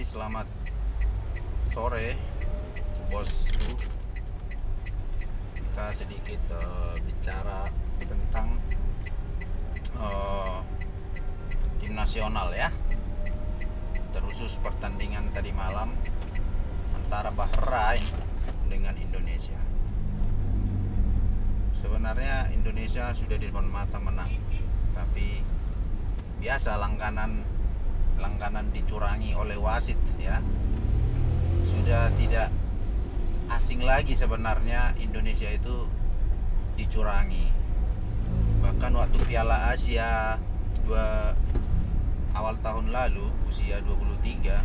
selamat sore bosku. Kita sedikit bicara tentang tim nasional ya. Terusus pertandingan tadi malam antara Bahrain dengan Indonesia. Sebenarnya Indonesia sudah di depan mata menang, tapi biasa langganan dicurangi oleh wasit ya. Sudah tidak asing lagi sebenarnya Indonesia itu dicurangi. Bahkan waktu Piala Asia awal tahun lalu usia 23,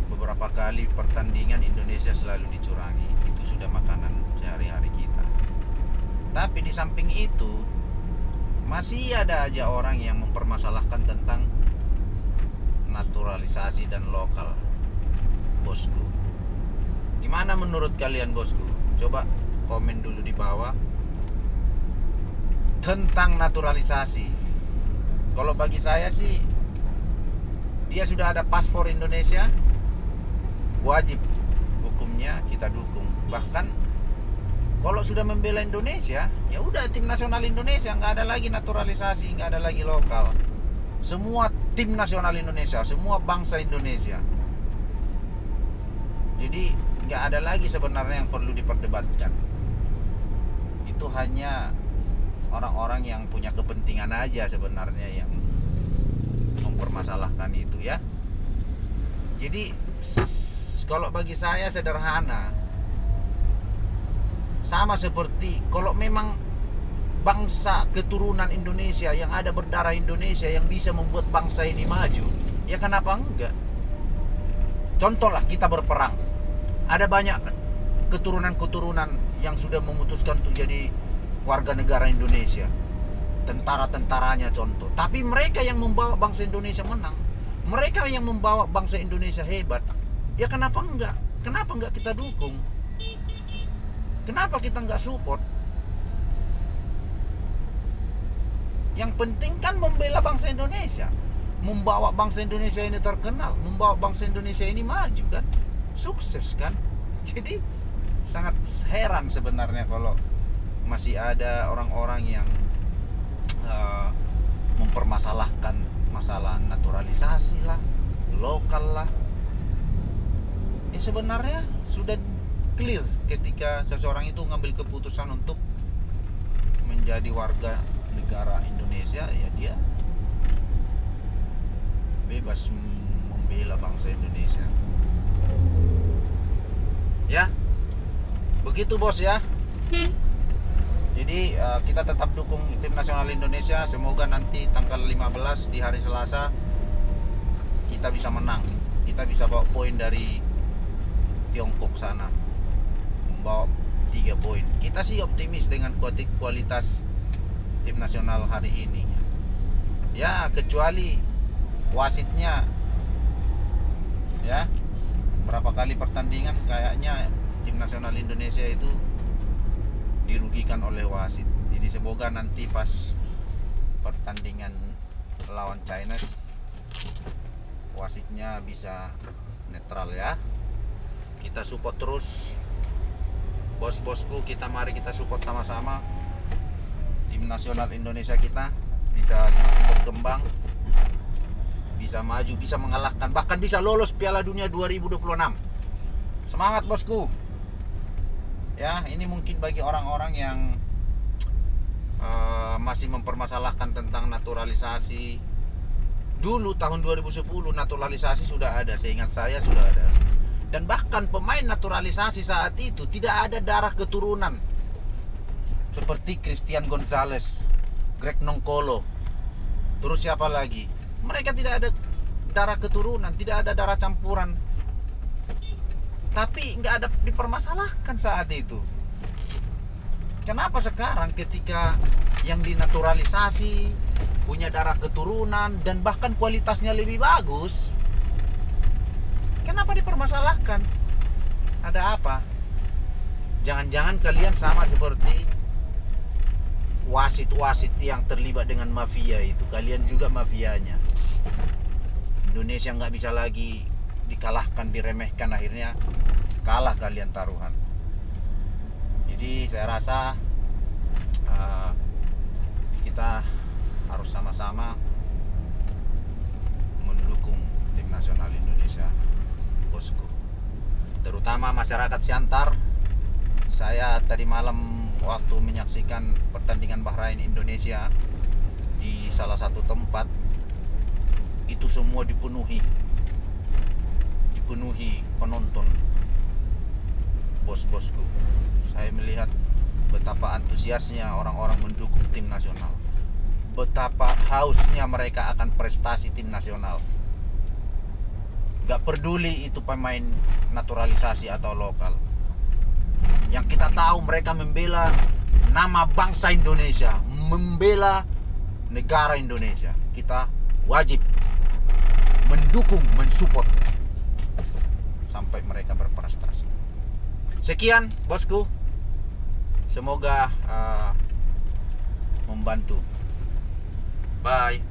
beberapa kali pertandingan Indonesia selalu dicurangi. Itu sudah makanan sehari-hari kita. Tapi di samping itu masih ada aja orang yang mempermasalahkan tentang naturalisasi dan lokal, bosku. Gimana menurut kalian, bosku? Coba komen dulu di bawah tentang naturalisasi. Kalau bagi saya sih, dia sudah ada paspor Indonesia, wajib hukumnya kita dukung. Bahkan kalau sudah membela Indonesia, ya udah tim nasional Indonesia, nggak ada lagi naturalisasi, nggak ada lagi lokal. Semua tim nasional Indonesia, semua bangsa Indonesia. Jadi nggak ada lagi sebenarnya yang perlu diperdebatkan. Itu hanya orang-orang yang punya kepentingan aja sebenarnya yang mempermasalahkan itu ya. Jadi kalau bagi saya sederhana. Sama seperti kalau memang bangsa keturunan Indonesia yang ada berdarah Indonesia yang bisa membuat bangsa ini maju, ya kenapa enggak? Contohlah kita berperang. Ada banyak keturunan-keturunan yang sudah memutuskan untuk jadi warga negara Indonesia. Tentara-tentaranya contoh. Tapi mereka yang membawa bangsa Indonesia menang. Mereka yang membawa bangsa Indonesia hebat. Ya kenapa enggak? Kenapa enggak kita dukung? Kenapa kita nggak support? Yang penting kan membela bangsa Indonesia, membawa bangsa Indonesia ini terkenal, membawa bangsa Indonesia ini maju kan, sukses kan. Jadi sangat heran sebenarnya kalau masih ada orang-orang yang mempermasalahkan masalah naturalisasi lah, lokal lah. Ya sebenarnya sudah clear ketika seseorang itu ngambil keputusan untuk menjadi warga negara Indonesia, ya dia bebas membela bangsa Indonesia. Ya, begitu bos ya. Jadi kita tetap dukung tim nasional Indonesia. Semoga nanti tanggal 15 di hari Selasa kita bisa menang. Kita bisa bawa poin dari Tiongkok sana, membawa 3 poin. Kita sih optimis dengan kualitas tim nasional hari ini. Ya, kecuali wasitnya ya, berapa kali pertandingan kayaknya tim nasional Indonesia itu dirugikan oleh wasit. Jadi semoga nanti pas pertandingan lawan China wasitnya bisa netral ya. Kita support terus bos-bosku, mari kita support sama-sama tim nasional Indonesia kita bisa semakin berkembang, bisa maju, bisa mengalahkan, bahkan bisa lolos Piala Dunia 2026. Semangat bosku ya. Ini mungkin bagi orang-orang yang masih mempermasalahkan tentang naturalisasi. Dulu tahun 2010 naturalisasi sudah ada, seingat saya sudah ada. Dan bahkan pemain naturalisasi saat itu tidak ada darah keturunan seperti Christian Gonzalez, Greg Nongkolo, terus siapa lagi. Mereka tidak ada darah keturunan, tidak ada darah campuran. Tapi nggak ada dipermasalahkan saat itu. Kenapa sekarang ketika yang dinaturalisasi punya darah keturunan dan bahkan kualitasnya lebih bagus, kenapa dipermasalahkan? Ada apa? Jangan-jangan kalian sama seperti wasit-wasit yang terlibat dengan mafia itu. Kalian juga mafianya. Indonesia nggak bisa lagi dikalahkan, diremehkan, akhirnya kalah kalian taruhan. Jadi saya rasa kita harus sama-sama mendukung tim nasional Indonesia, bosku. Terutama masyarakat Siantar. Saya tadi malam waktu menyaksikan pertandingan Bahrain Indonesia di salah satu tempat, itu semua dipenuhi penonton, bos-bosku. Saya melihat betapa antusiasnya orang-orang mendukung tim nasional, betapa hausnya mereka akan prestasi tim nasional. Gak peduli itu pemain naturalisasi atau lokal. Yang kita tahu mereka membela nama bangsa Indonesia, membela negara Indonesia. Kita wajib mendukung, mensupport sampai mereka berprestasi. Sekian bosku, semoga membantu. Bye.